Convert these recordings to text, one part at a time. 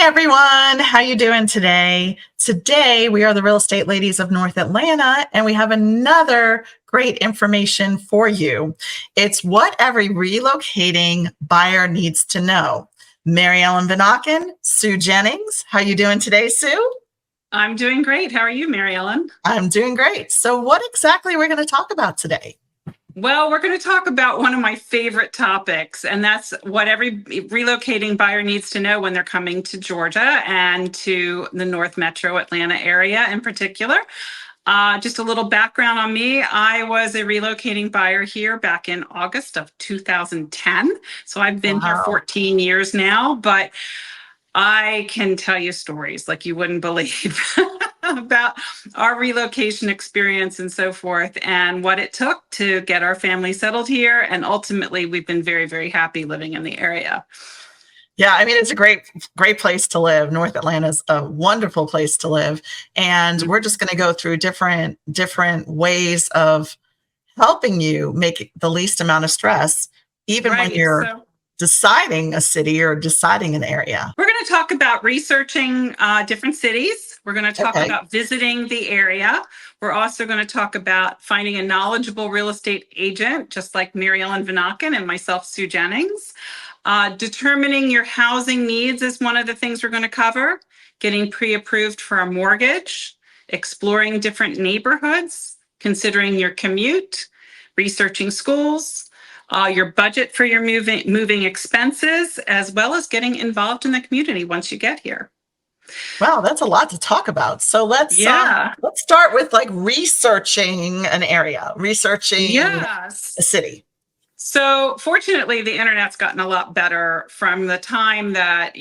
Everyone, how you doing today? Today we are the real estate ladies of North Atlanta and we have another great information for you. It's what every relocating buyer needs to know. Mary Ellen Vanaken, Sue Jennings, how you doing today, Sue? I'm doing great. How are you, Mary Ellen? I'm doing great. So what exactly are we going to talk about today? Well, we're going to talk about one of my favorite topics, and that's what every relocating buyer needs to know when they're coming to Georgia and to the North Metro Atlanta area in particular. Just a little background on me. I was a relocating buyer here back in August of 2010. So I've been here Wow. 14 years now, but I can tell you stories like you wouldn't believe about our relocation experience and so forth, and what it took to get our family settled here. And ultimately, we've been very, very happy living in the area. Yeah, I mean, it's a great place to live. North Atlanta's a wonderful place to live. And we're just going to go through different ways of helping you make the least amount of stress, even when Right. you're So deciding a city or deciding an area. we're going to talk about researching different cities. We're going to talk Okay. about visiting the area. We're also going to talk about finding a knowledgeable real estate agent, just like Mary Ellen Vanaken and myself, Sue Jennings. Determining your housing needs is one of the things we're going to cover. Getting pre-approved for a mortgage, exploring different neighborhoods, considering your commute, researching schools, your budget for your moving expenses, as well as getting involved in the community once you get here. Wow, that's a lot to talk about. So Yeah. let's start with like researching an area, researching a Yes. city. So fortunately, the internet's gotten a lot better from the time that,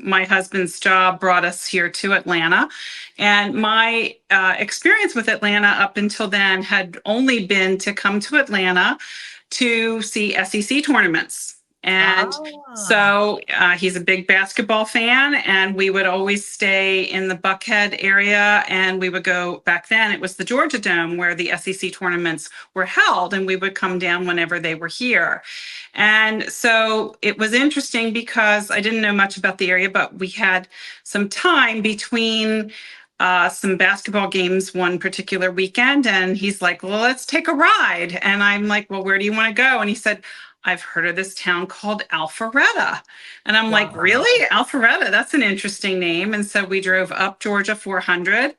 my husband's job brought us here to Atlanta. And my experience with Atlanta up until then had only been to come to Atlanta to see SEC tournaments. And Ah, so he's a big basketball fan, and we would always stay in the Buckhead area. And we would go back then, it was the Georgia Dome where the SEC tournaments were held, and we would come down whenever they were here. And so it was interesting because I didn't know much about the area, but we had some time between some basketball games one particular weekend. And he's like, well, let's take a ride. And I'm like, well, where do you want to go? And he said, I've heard of this town called Alpharetta. And I'm like, wow. really? Alpharetta? That's an interesting name. And so we drove up Georgia 400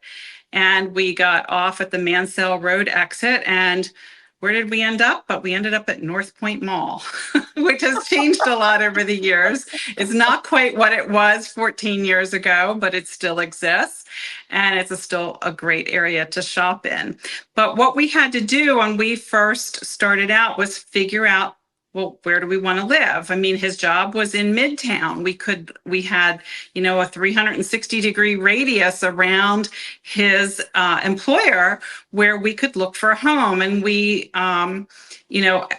and we got off at the Mansell Road exit. And where did we end up? But we ended up at North Point Mall, which has changed a lot over the years. It's not quite what it was 14 years ago, but it still exists. And still a great area to shop in. But what we had to do when we first started out was figure out, well, where do we want to live? I mean, his job was in Midtown. We had, a 360-degree radius around his employer where we could look for a home. And we,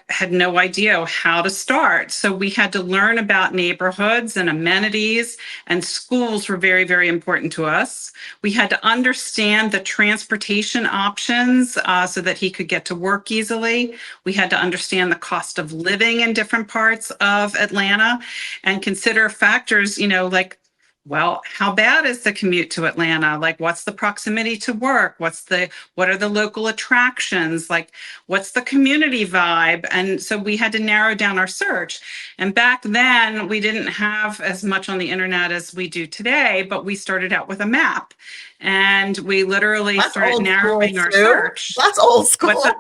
had no idea how to start. So we had to learn about neighborhoods and amenities, and schools were very, very important to us. We had to understand the transportation options so that he could get to work easily. We had to understand the cost of living in different parts of Atlanta and consider factors, like, well, how bad is the commute to Atlanta? Like, what's the proximity to work? What are the local attractions? Like, what's the community vibe? And so we had to narrow down our search. And back then, we didn't have as much on the internet as we do today, but we started out with a map. And we literally That's started old school, narrowing our Sue. search. That's old What's school. up?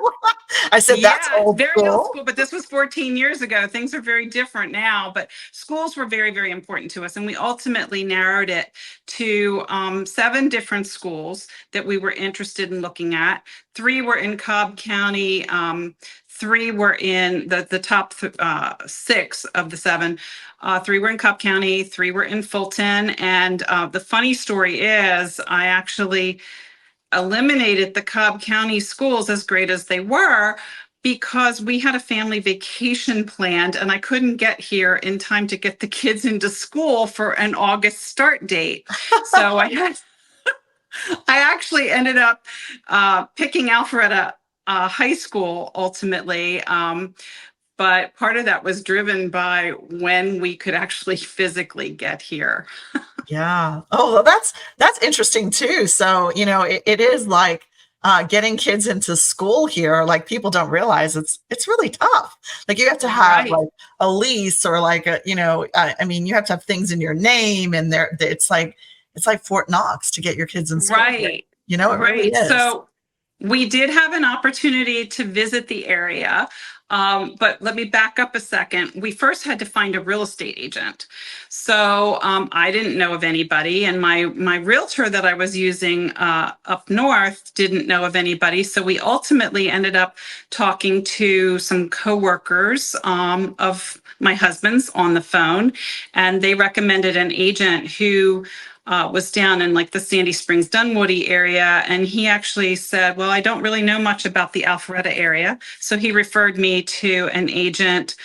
I said that's Yeah, it's old very old school. school, but this was 14 years ago. Things are very different now, but schools were very, very important to us. And we ultimately narrowed it to 7 different schools that we were interested in looking at. 3 were in Cobb County. 3 were in the top 6 of the 7. 3 were in Cobb County, 3 were in Fulton. And the funny story is I actually eliminated the Cobb County schools, as great as they were, because we had a family vacation planned and I couldn't get here in time to get the kids into school for an August start date. So I actually ended up picking Alpharetta High School ultimately. but part of that was driven by when we could actually physically get here. Yeah. Oh, well, that's interesting too. So, it is like getting kids into school here. Like people don't realize it's really tough. Like you have to have Right, like a lease or like I mean, you have to have things in your name, and it's like Fort Knox to get your kids in school here. right, It really right. is. So we did have an opportunity to visit the area, but let me back up a second. We first had to find a real estate agent. So I didn't know of anybody, and my realtor that I was using up north didn't know of anybody. So we ultimately ended up talking to some coworkers of my husband's on the phone, and they recommended an agent who was down in like the Sandy Springs, Dunwoody area. And he actually said, well, I don't really know much about the Alpharetta area. So he referred me to an agent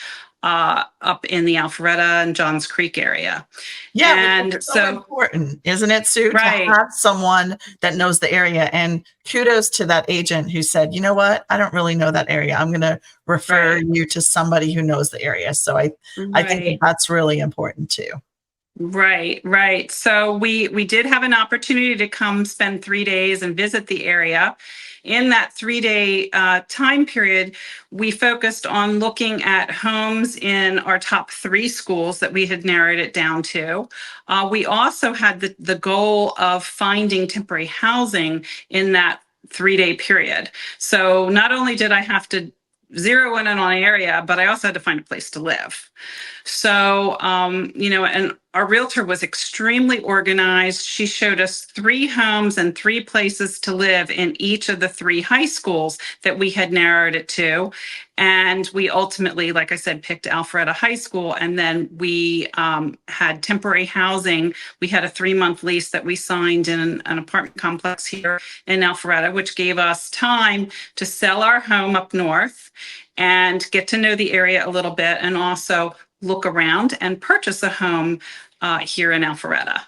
up in the Alpharetta and Johns Creek area. Yeah, which is And so so, important, isn't it, Sue, to right, have someone that knows the area? And kudos to that agent who said, you know what, I don't really know that area. I'm going to refer right, you to somebody who knows the area. So I think that right. that's really important too. Right, right. So we did have an opportunity to come spend 3 days and visit the area. In that 3 day time period, we focused on looking at homes in our top three schools that we had narrowed it down to. We also had the goal of finding temporary housing in that 3 day period. So not only did I have to zero in on an area, but I also had to find a place to live. So, and our realtor was extremely organized. She showed us three homes and three places to live in each of the three high schools that we had narrowed it to. And we ultimately, like I said, picked Alpharetta High School. And then we had temporary housing. We had a 3-month lease that we signed in an apartment complex here in Alpharetta, which gave us time to sell our home up north and get to know the area a little bit, and also look around and purchase a home here in Alpharetta.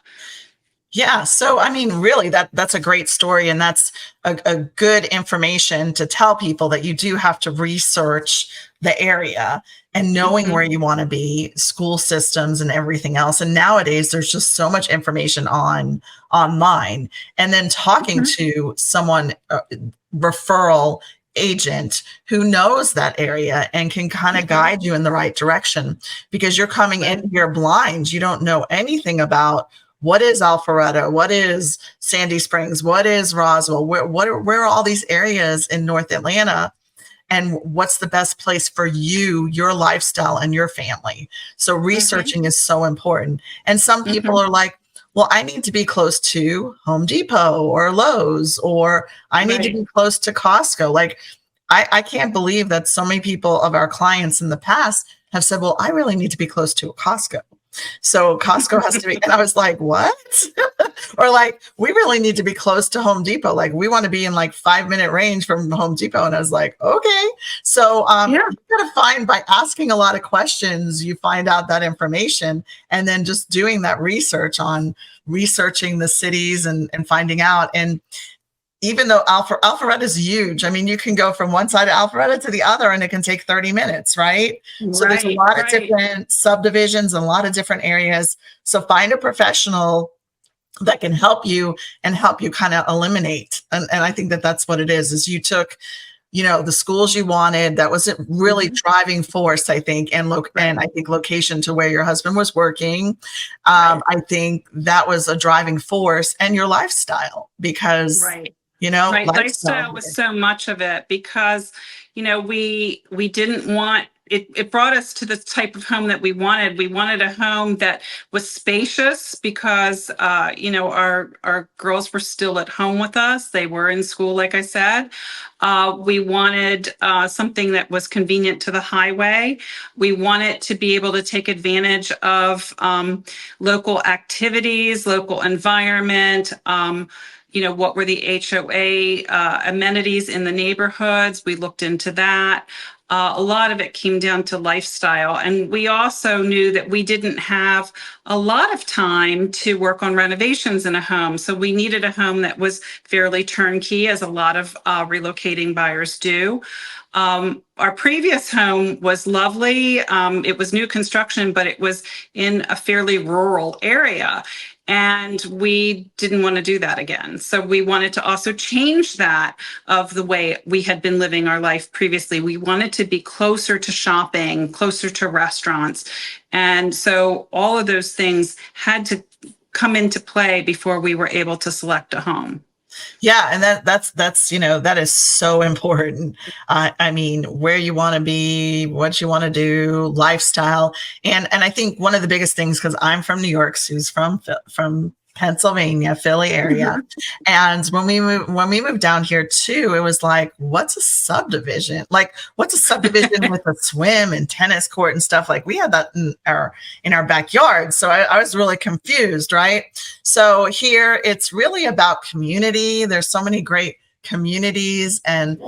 Yeah. So, I mean, really, that's a great story. And that's a good information to tell people that you do have to research the area and knowing where Mhm, you want to be, school systems and everything else. And nowadays there's just so much information online. And then talking mhm, to someone, referral agent who knows that area and can kind of mhm. guide you in the right direction, because you're coming in Right, here blind. You don't know anything about what is Alpharetta, what is Sandy Springs, what is Roswell, where are all these areas in North Atlanta, and what's the best place for you, your lifestyle, and your family. So mhm, researching is so important. And some people mhm. are like, well, I need to be close to Home Depot or Lowe's, or I need to Right. be close to Costco. Like, I can't believe that so many people of our clients in the past have said, well, I really need to be close to a Costco. So Costco has to be, and I was like, what? Or like, we really need to be close to Home Depot. Like, we want to be in like 5-minute range from Home Depot. And I was like, okay. So Yeah. you got to find, by asking a lot of questions, you find out that information, and then just doing that research on researching the cities and finding out. And even though Alpharetta is huge, I mean, you can go from one side of Alpharetta to the other and it can take 30 minutes, right? So there's a Right, lot of right. different subdivisions and a lot of different areas. So find a professional that can help you and help you kind of eliminate. And I think that that's what it is you took, the schools you wanted. That was a really Mhm. driving force, I think. And Right, I think location to where your husband was working. right, I think that was a driving force, and your lifestyle, because, right. Right. lifestyle Lifestyle was here. so much of it because, we didn't want it brought us to the type of home that we wanted. We wanted a home that was spacious because our girls were still at home with us. They were in school, like I said. We wanted something that was convenient to the highway. We wanted to be able to take advantage of local activities, local environment. What were the HOA amenities in the neighborhoods? We looked into that. A lot of it came down to lifestyle. And we also knew that we didn't have a lot of time to work on renovations in a home. So we needed a home that was fairly turnkey, as a lot of relocating buyers do. Our previous home was lovely. It was new construction, but it was in a fairly rural area. And we didn't want to do that again. So we wanted to also change that of the way we had been living our life previously. We wanted to be closer to shopping, closer to restaurants. And so all of those things had to come into play before we were able to select a home. Yeah, and that's that is so important. I mean, where you want to be, what you want to do, lifestyle, and I think one of the biggest things, because I'm from New York, Sue's from Pennsylvania, Philly area, and when we moved down here too, it was like, what's a subdivision? Like, what's a subdivision with a swim and tennis court and stuff? Like, we had that in our backyard, so I was really confused, right? So here, it's really about community. There's so many great communities, and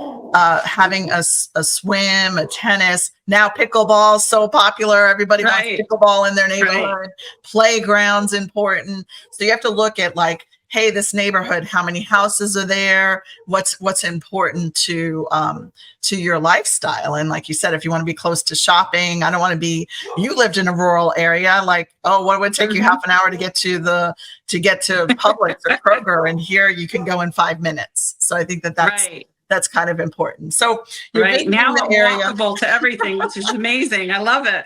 having a swim, a tennis. Now pickleball is so popular. Everybody wants Right. pickleball in their neighborhood. Right. Playground's important. So you have to look at, like, hey, this neighborhood, how many houses are there? What's important to your lifestyle? And like you said, if you want to be close to shopping, I don't want to be. You lived in a rural area, like, oh, what would take you half an hour to get to Publix or Kroger, and here you can go in 5 minutes. So I think that's Right. that's kind of important. So you're Right. visiting Now the I'm area, walkable to everything, which is amazing. I love it.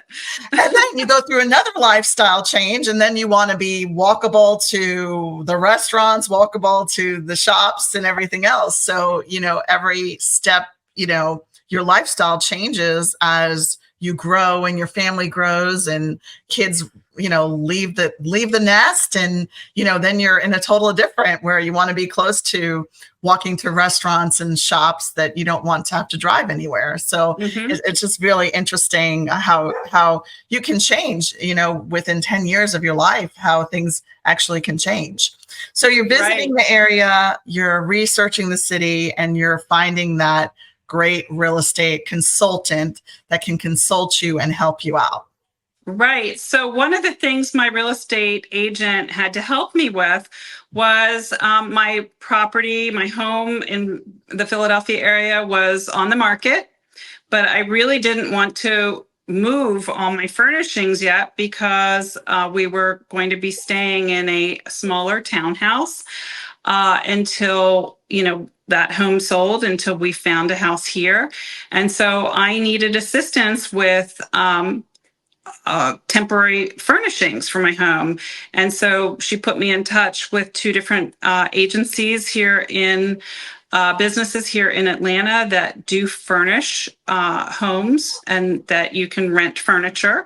and then you go through another lifestyle change, and then you want to be walkable to the restaurants, walkable to the shops and everything else. So, every step, your lifestyle changes as you grow and your family grows, and kids, leave the nest, and, then you're in a total different, where you want to be close to walking to restaurants and shops that you don't want to have to drive anywhere. So Mhm. it's just really interesting how you can change, within 10 years of your life, how things actually can change. So you're visiting Right. the area, you're researching the city, and you're finding that great real estate consultant that can consult you and help you out. Right. So, one of the things my real estate agent had to help me with was my property, my home in the Philadelphia area was on the market, but I really didn't want to move all my furnishings yet because we were going to be staying in a smaller townhouse until, that home sold, until we found a house here. And so I needed assistance with temporary furnishings for my home. And so she put me in touch with two different agencies here in businesses here in Atlanta that do furnish homes and that you can rent furniture.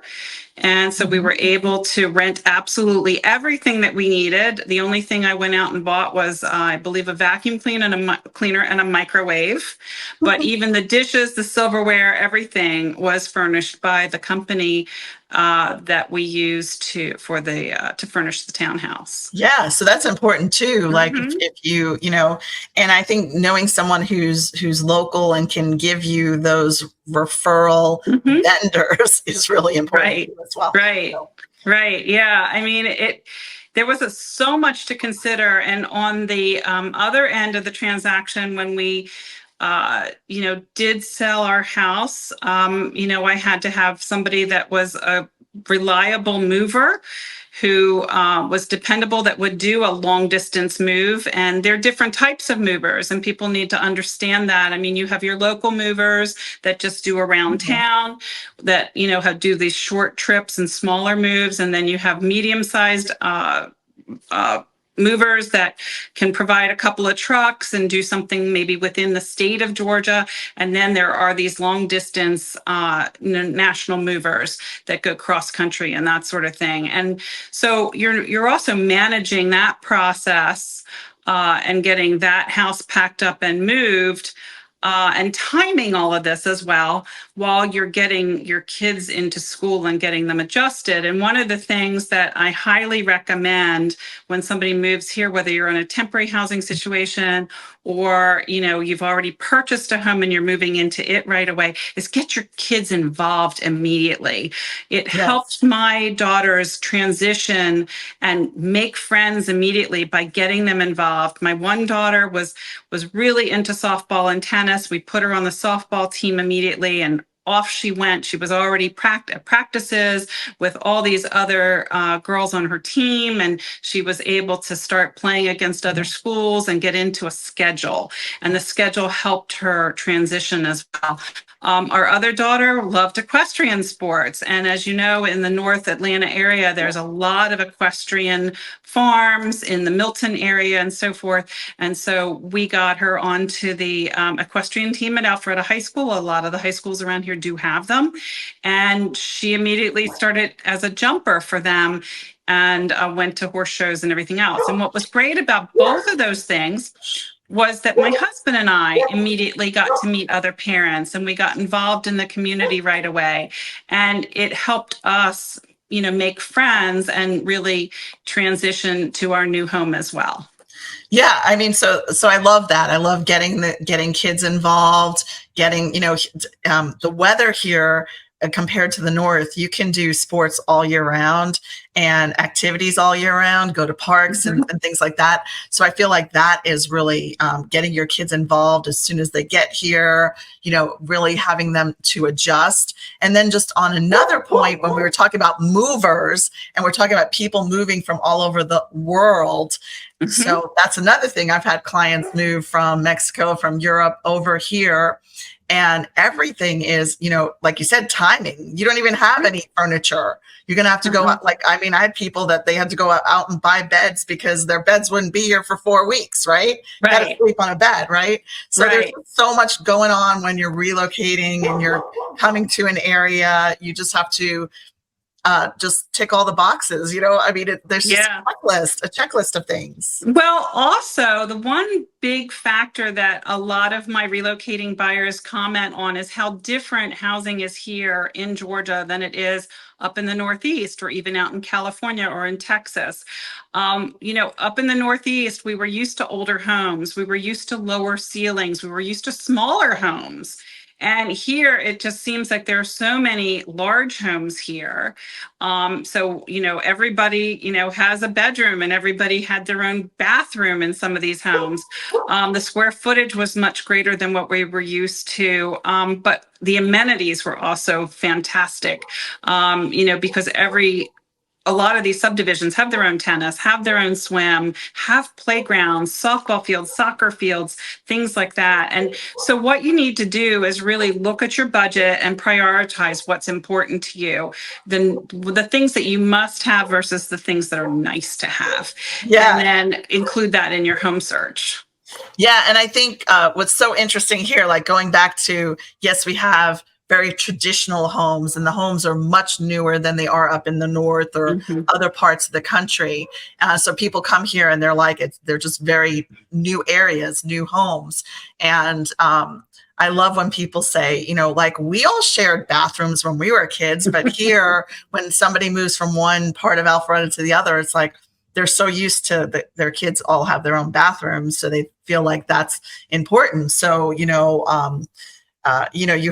And so we were able to rent absolutely everything that we needed. The only thing I went out and bought was, I believe, a vacuum cleaner and a microwave. But even the dishes, the silverware, everything was furnished by the company that we used to furnish the townhouse. Yeah, so that's important too. Like, Mhm. if and I think knowing someone who's local and can give you those referral Mhm. vendors is really important Right, too as well. right, So, right. Yeah. I mean, there was so much to consider. And on the other end of the transaction, when we, did sell our house, I had to have somebody that was a reliable mover who was dependable, that would do a long distance move. And there are different types of movers, and people need to understand that. I mean, you have your local movers that just do around mhm. town, that, do these short trips and smaller moves. And then you have medium sized uh, movers that can provide a couple of trucks and do something maybe within the state of Georgia. And then there are these long distance national movers that go cross country and that sort of thing. And so you're also managing that process and getting that house packed up and moved. And timing all of this as well while you're getting your kids into school and getting them adjusted. And one of the things that I highly recommend when somebody moves here, whether you're in a temporary housing situation or you've already purchased a home and you're moving into it right away, is get your kids involved immediately. It Yes. helped my daughters transition and make friends immediately by getting them involved. My one daughter was really into softball and tennis, tennis. We put her on the softball team immediately, and off she went. She was already practices with all these other girls on her team, and she was able to start playing against other schools and get into a schedule. And the schedule helped her transition as well. Our other daughter loved equestrian sports. And as you know, in the North Atlanta area, there's a lot of equestrian farms in the Milton area and so forth. And so we got her onto the equestrian team at Alpharetta High School. A lot of the high schools around here do have them. And she immediately started as a jumper for them and went to horse shows and everything else. And what was great about both of those things was that my husband and I immediately got to meet other parents, and we got involved in the community right away. And it helped us, make friends and really transition to our new home as well. Yeah, I mean, so I love that. I love getting kids involved, getting, the weather here compared to the North, you can do sports all year round and activities all year round, go to parks and things like that. So I feel like that is really getting your kids involved as soon as they get here, really having them to adjust. And then just on another point, when we were talking about movers and we're talking about people moving from all over the world, so that's another thing. I've had clients move from Mexico, from Europe over here. And everything is, like you said, timing. You don't even have any furniture. You're going to have to go out. I had people that they had to go out and buy beds because their beds wouldn't be here for 4 weeks, right? Right. Got to sleep on a bed, right? So there's so much going on when you're relocating and you're coming to an area. You just have to just tick all the boxes, there's just a checklist of things. Well, also the one big factor that a lot of my relocating buyers comment on is how different housing is here in Georgia than it is up in the Northeast or even out in California or in Texas. Up in the Northeast, we were used to older homes. We were used to lower ceilings. We were used to smaller homes. And here, it just seems like there are so many large homes here. Everybody, has a bedroom and everybody had their own bathroom in some of these homes. The square footage was much greater than what we were used to. But the amenities were also fantastic, because a lot of these subdivisions have their own tennis, have their own swim, have playgrounds, softball fields, soccer fields, things like that. And so what you need to do is really look at your budget and prioritize what's important to you, the things that you must have versus the things that are nice to have. Yeah. And then include that in your home search. Yeah. And I think what's so interesting here, like going back to, yes, we have very traditional homes, and the homes are much newer than they are up in the North or other parts of the country. So people come here and they're just very new areas, new homes. And I love when people say, we all shared bathrooms when we were kids, but here, when somebody moves from one part of Alpharetta to the other, it's like they're so used to their kids all have their own bathrooms. So they feel like that's important. So, you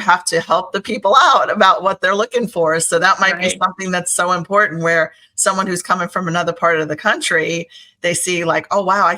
have to help the people out about what they're looking for. So that might be something that's so important, where someone who's coming from another part of the country, they see like, oh, wow,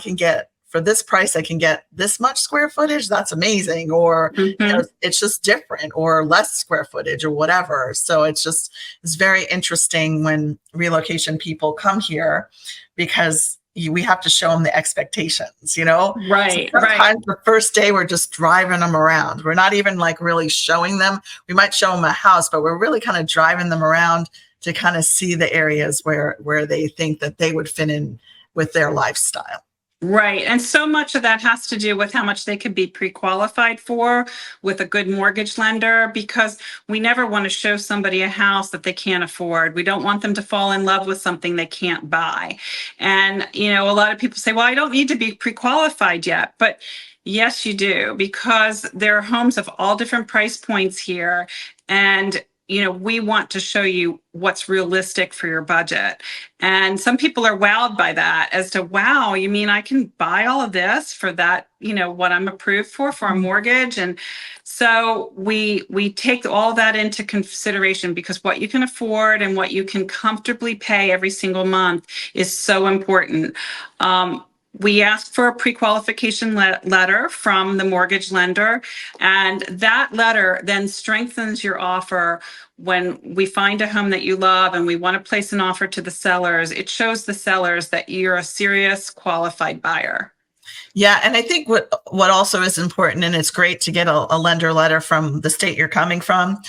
for this price, I can get this much square footage. That's amazing. Or it's just different, or less square footage or whatever. So it's very interesting when relocation people come here, because we have to show them the expectations, Right. So sometimes the first day we're just driving them around. We're not even really showing them. We might show them a house, but we're really kind of driving them around to kind of see the areas where they think that they would fit in with their lifestyle. Right. And so much of that has to do with how much they could be pre-qualified for with a good mortgage lender, because we never want to show somebody a house that they can't afford. We don't want them to fall in love with something they can't buy. And, a lot of people say, well, I don't need to be pre-qualified yet. But yes, you do, because there are homes of all different price points here. And we want to show you what's realistic for your budget. And some people are wowed by that, as to, wow, you mean I can buy all of this for that, what I'm approved for a mortgage? And so we take all that into consideration, because what you can afford and what you can comfortably pay every single month is so important. We ask for a pre-qualification letter from the mortgage lender, and that letter then strengthens your offer. When we find a home that you love and we want to place an offer to the sellers, it shows the sellers that you're a serious qualified buyer. Yeah, and I think what also is important, and it's great to get a lender letter from the state you're coming from.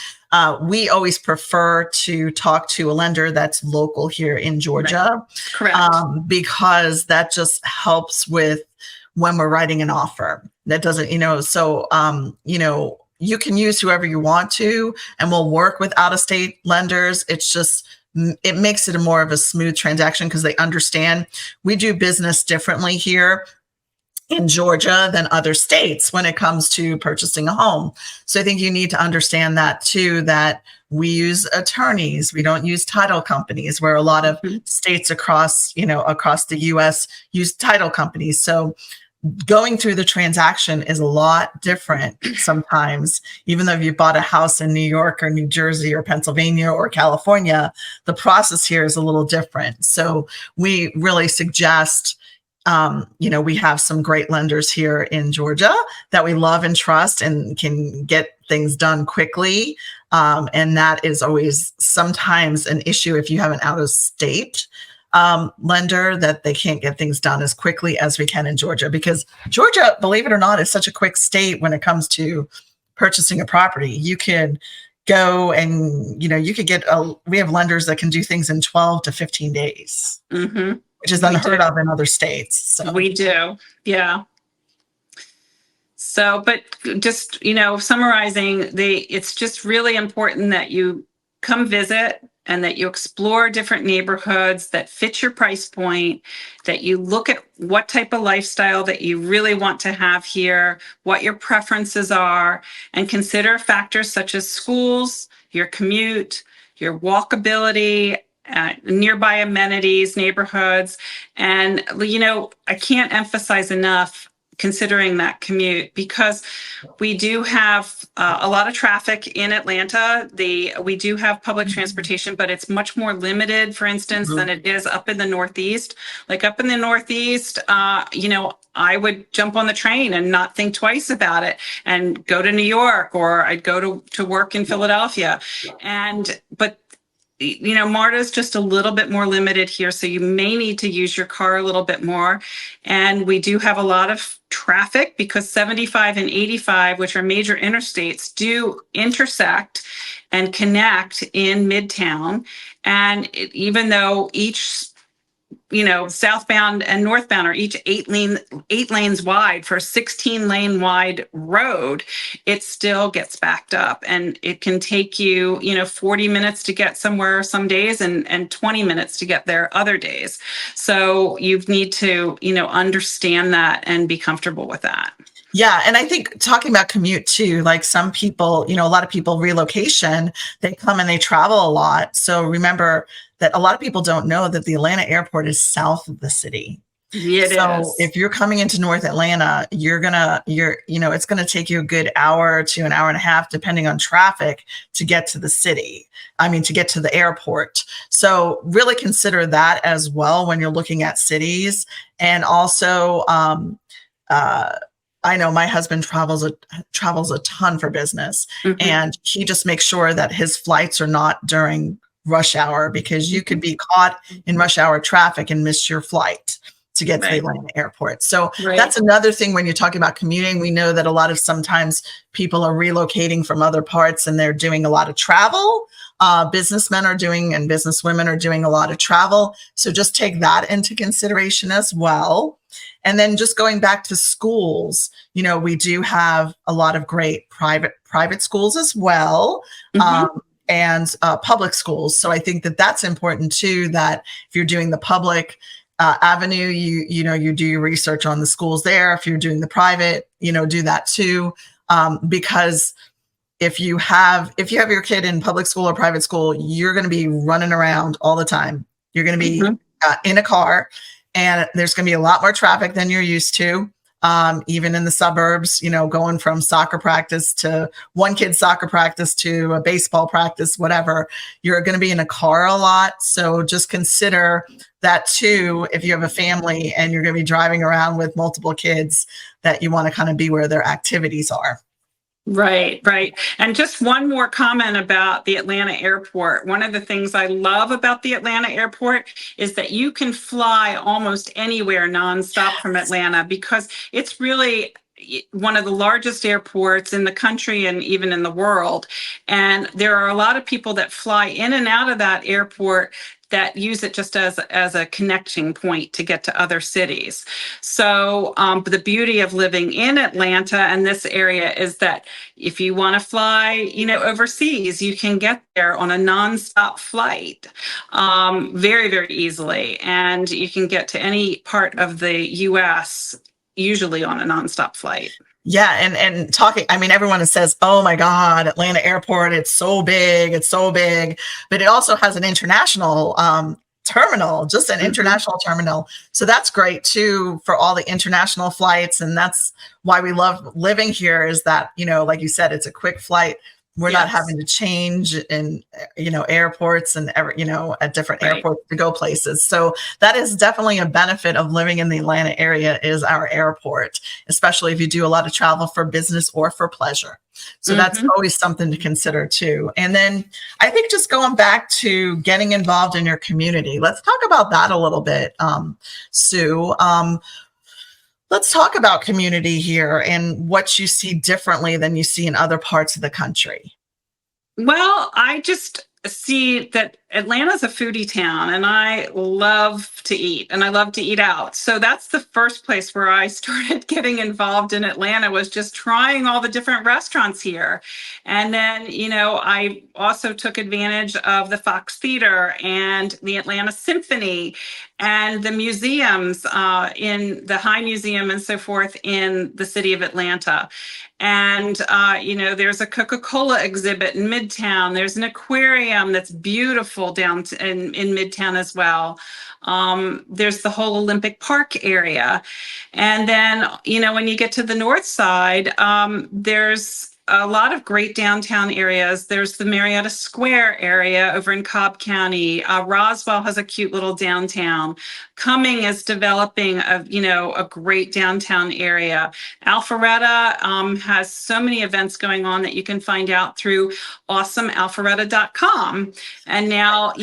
We always prefer to talk to a lender that's local here in Georgia, Right. Correct. because that just helps with when we're writing an offer. That doesn't, you can use whoever you want to, and we'll work with out-of-state lenders. It's just it makes it a more of a smooth transaction because they understand we do business differently here in Georgia than other states when it comes to purchasing a home. So I think you need to understand that too, that we use attorneys. We don't use title companies where a lot of states across the US use title companies. So going through the transaction is a lot different sometimes, even though if you bought a house in New York or New Jersey or Pennsylvania or California, the process here is a little different. So we really suggest we have some great lenders here in Georgia that we love and trust and can get things done quickly. And that is always sometimes an issue if you have an out-of-state lender, that they can't get things done as quickly as we can in Georgia, because Georgia, believe it or not, is such a quick state when it comes to purchasing a property. You can go and, you could we have lenders that can do things in 12 to 15 days. Mm-hmm. Which is unheard of in other states. So. We do. Yeah. So, but just, summarizing, it's just really important that you come visit and that you explore different neighborhoods that fit your price point, that you look at what type of lifestyle that you really want to have here, what your preferences are, and consider factors such as schools, your commute, your walkability, nearby amenities, neighborhoods. And, I can't emphasize enough considering that commute, because we do have a lot of traffic in Atlanta. We do have public transportation, but it's much more limited, for instance, than it is up in the Northeast. Like up in the Northeast, I would jump on the train and not think twice about it and go to New York, or I'd go to work in Philadelphia. But MARTA is just a little bit more limited here, so you may need to use your car a little bit more. And we do have a lot of traffic because 75 and 85, which are major interstates, do intersect and connect in Midtown. And even though each southbound and northbound are each 8 lanes wide for a 16-lane wide road, it still gets backed up, and it can take you, 40 minutes to get somewhere some days and 20 minutes to get there other days. So you need to, understand that and be comfortable with that. Yeah. And I think talking about commute too, like some people, a lot of people relocation, they come and they travel a lot. So remember that a lot of people don't know that the Atlanta airport is south of the city. So if you're coming into North Atlanta, it's going to take you a good hour to an hour and a half, depending on traffic, to get to the city. To get to the airport. So really consider that as well when you're looking at cities. And also, I know my husband travels a ton for business, and he just makes sure that his flights are not during rush hour, because you could be caught in rush hour traffic and miss your flight to get to the Atlanta airport. So that's another thing when you're talking about commuting. We know that sometimes people are relocating from other parts and they're doing a lot of travel. Businessmen are doing, and businesswomen are doing a lot of travel. So just take that into consideration as well. And then just going back to schools, we do have a lot of great private schools as well. And public schools. So I think that that's important too, that if you're doing the public avenue, you do your research on the schools there. If you're doing the private, do that too. Because if you have your kid in public school or private school, you're going to be running around all the time. You're going to be in a car, and there's going to be a lot more traffic than you're used to. even in the suburbs, going from soccer practice to one kid's soccer practice to a baseball practice, whatever, you're going to be in a car a lot. So just consider that too, if you have a family and you're going to be driving around with multiple kids, that you want to kind of be where their activities are. Right, right. And just one more comment about the Atlanta airport. One of the things I love about the Atlanta airport is that you can fly almost anywhere nonstop from Atlanta, because it's really one of the largest airports in the country and even in the world. And there are a lot of people that fly in and out of that airport that use it just as a connecting point to get to other cities. So the beauty of living in Atlanta and this area is that if you want to fly, overseas, you can get there on a nonstop flight very, very easily. And you can get to any part of the US usually on a nonstop flight. Yeah. And talking, I mean, everyone says, oh my God, Atlanta airport, it's so big, but it also has an international terminal, just an international terminal. So that's great too, for all the international flights. And that's why we love living here, is that, like you said, it's a quick flight. We're not having to change in, airports and, at different airports to go places. So that is definitely a benefit of living in the Atlanta area, is our airport, especially if you do a lot of travel for business or for pleasure. So that's always something to consider too. And then I think just going back to getting involved in your community, let's talk about that a little bit, Sue. Let's talk about community here and what you see differently than you see in other parts of the country. Well, I just see that Atlanta's a foodie town, and I love to eat, and I love to eat out. So that's the first place where I started getting involved in Atlanta, was just trying all the different restaurants here. And then, I also took advantage of the Fox Theater and the Atlanta Symphony and the museums in the High Museum and so forth in the city of Atlanta. And, there's a Coca-Cola exhibit in Midtown. There's an aquarium that's beautiful down in Midtown as well. There's the whole Olympic Park area. And then, when you get to the north side, there's a lot of great downtown areas. There's the Marietta Square area over in Cobb County. Roswell has a cute little downtown. Cumming is developing a great downtown area. Alpharetta has so many events going on that you can find out through awesomealpharetta.com. And now,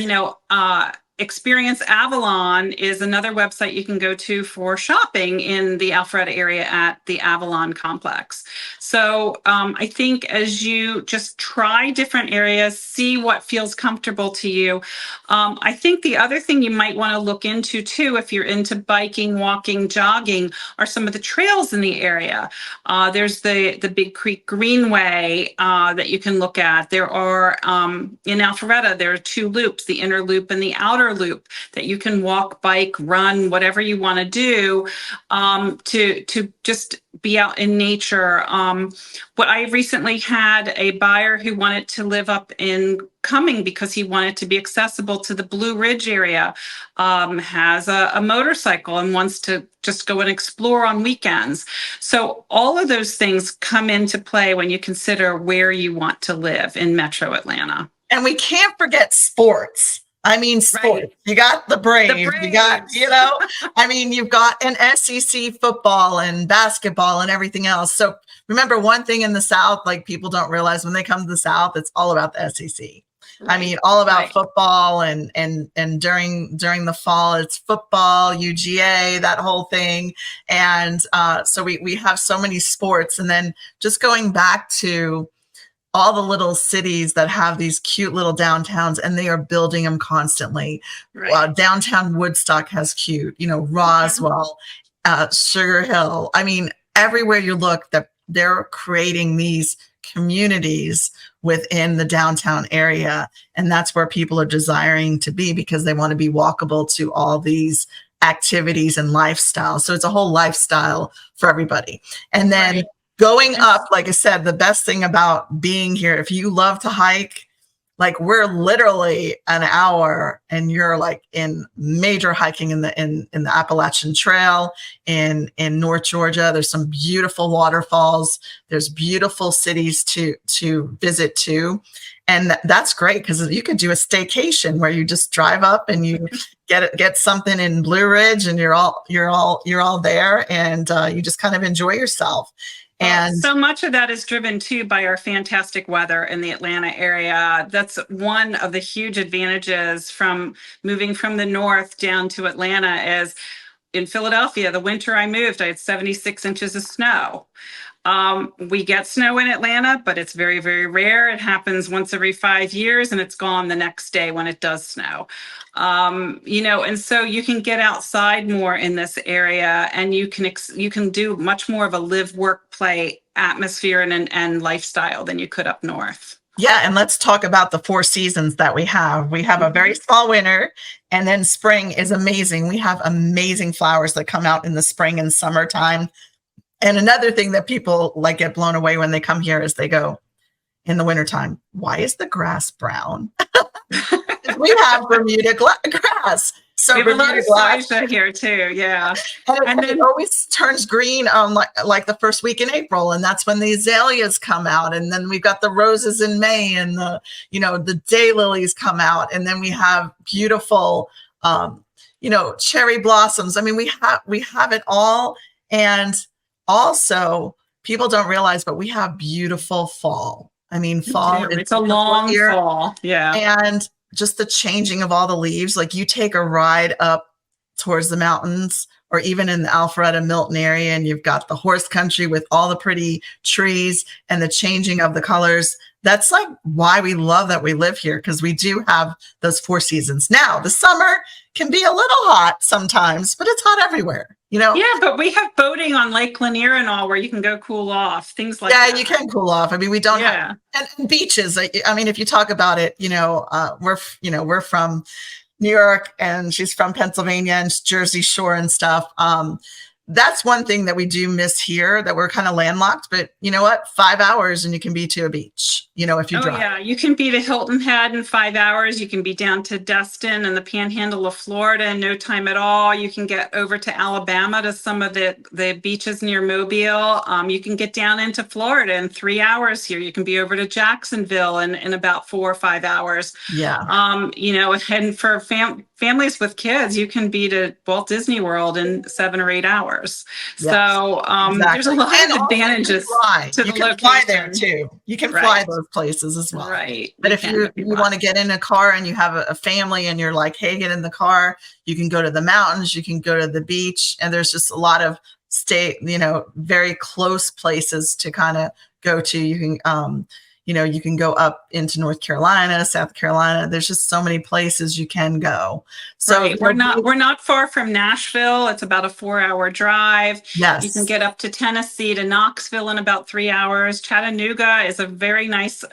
Experience Avalon is another website you can go to for shopping in the Alpharetta area at the Avalon complex. So I think as you just try different areas, see what feels comfortable to you. I think the other thing you might want to look into too, if you're into biking, walking, jogging, are some of the trails in the area. There's the Big Creek Greenway that you can look at. There are, in Alpharetta, there are two loops, the inner loop and the outer loop, that you can walk, bike, run, whatever you want to do to just be out in nature. But I recently had a buyer who wanted to live up in Cumming because he wanted to be accessible to the Blue Ridge area, has a motorcycle and wants to just go and explore on weekends. So all of those things come into play when you consider where you want to live in Metro Atlanta. And we can't forget sports. I mean, sports. Right. You got the Braves. You got, you've got an SEC football and basketball and everything else. So remember, one thing in the South, like, people don't realize when they come to the South, it's all about the SEC. Right. I mean, all about football and during the fall, it's football, UGA, that whole thing. And so we have so many sports. And then just going back to all the little cities that have these cute little downtowns, and they are building them constantly. Right. Downtown Woodstock has cute, Roswell, Sugar Hill. I mean, everywhere you look, that they're creating these communities within the downtown area. And that's where people are desiring to be, because they want to be walkable to all these activities and lifestyle. So it's a whole lifestyle for everybody. And then going up, like I said, the best thing about being here, if you love to hike, Like we're literally an hour and you're like in major hiking in the Appalachian Trail in North Georgia. There's some beautiful waterfalls. There's beautiful cities to visit too. And that's great because you could do a staycation where you just drive up and you get something in Blue Ridge and you're all there and you just kind of enjoy yourself. Well, And so much of that is driven too by our fantastic weather in the Atlanta area. That's one of the huge advantages from moving from the north down to Atlanta is in Philadelphia, the winter I moved, I had 76 inches of snow. We get snow in Atlanta, but it's very, very rare. It happens once every 5 years and it's gone the next day when it does snow. And so you can get outside more in this area and you can do much more of a live, work, play atmosphere and lifestyle than you could up north. yeah, and let's talk about the 4 seasons that we have. We have a very small winter, and then spring is amazing. We have amazing flowers that come out in the spring and summertime. And another thing that people like get blown away when they come here is they go in the wintertime, why is the grass brown? We have Bermuda grass. So we have Bermuda a lot of grass here too, yeah. and it always turns green on like the first week in April, and that's when the azaleas come out, and then we've got the roses in May, and the daylilies come out, and then we have beautiful cherry blossoms. I mean, we have it all, and also people don't realize, but we have beautiful fall. I mean, fall. It's a long fall, yeah. And just the changing of all the leaves, like you take a ride up towards the mountains or even in the Alpharetta Milton area, and you've got the horse country with all the pretty trees and the changing of the colors. That's like why we love that we live here, because we do have those 4 seasons. Now, the summer can be a little hot sometimes, but it's hot everywhere. Yeah, but we have boating on Lake Lanier and all where you can go cool off, things like that. Yeah, you can cool off. I mean, we don't have and beaches. I mean, if you talk about it, we're from New York and she's from Pennsylvania and Jersey Shore and stuff. That's one thing that we do miss here, that we're kind of landlocked, but you know what? 5 hours and you can be to a beach, if you drive. Yeah, you can be to Hilton Head in 5 hours. You can be down to Destin and the panhandle of Florida in no time at all. You can get over to Alabama to some of the beaches near Mobile. You can get down into Florida in 3 hours here. You can be over to Jacksonville in about 4 or 5 hours. Yeah. And for families with kids, you can be to Walt Disney World in 7 or 8 hours. Yes. So exactly. There's a lot of advantages to the location. Fly there too. You can fly those places as well. Right. But if you want to get in a car and you have a family and you're like, hey, get in the car, you can go to the mountains, you can go to the beach, and there's just a lot of very close places to kind of go to. You can you can go up into North Carolina, South Carolina. There's just so many places you can go. So right. We're not far from Nashville. It's about a 4-hour drive. Yes. You can get up to Tennessee to Knoxville in about 3 hours. Chattanooga is a very nice,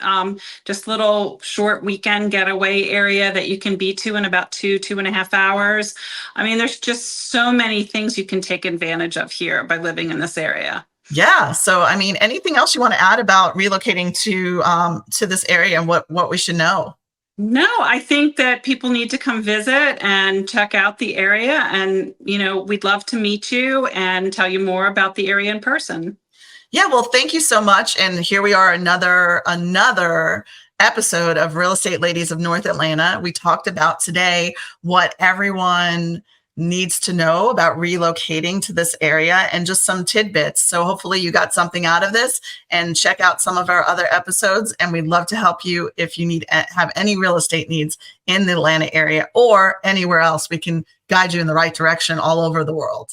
just little short weekend getaway area that you can be to in about 2.5 hours. I mean, there's just so many things you can take advantage of here by living in this area. Yeah. So, I mean, anything else you want to add about relocating to this area and what we should know? No, I think that people need to come visit and check out the area. And, we'd love to meet you and tell you more about the area in person. Yeah. Well, thank you so much. And here we are, another episode of Real Estate Ladies of North Atlanta. We talked about today what everyone needs to know about relocating to this area and just some tidbits. So hopefully you got something out of this, and check out some of our other episodes. And we'd love to help you if you have any real estate needs in the Atlanta area or anywhere else. We can guide you in the right direction all over the world.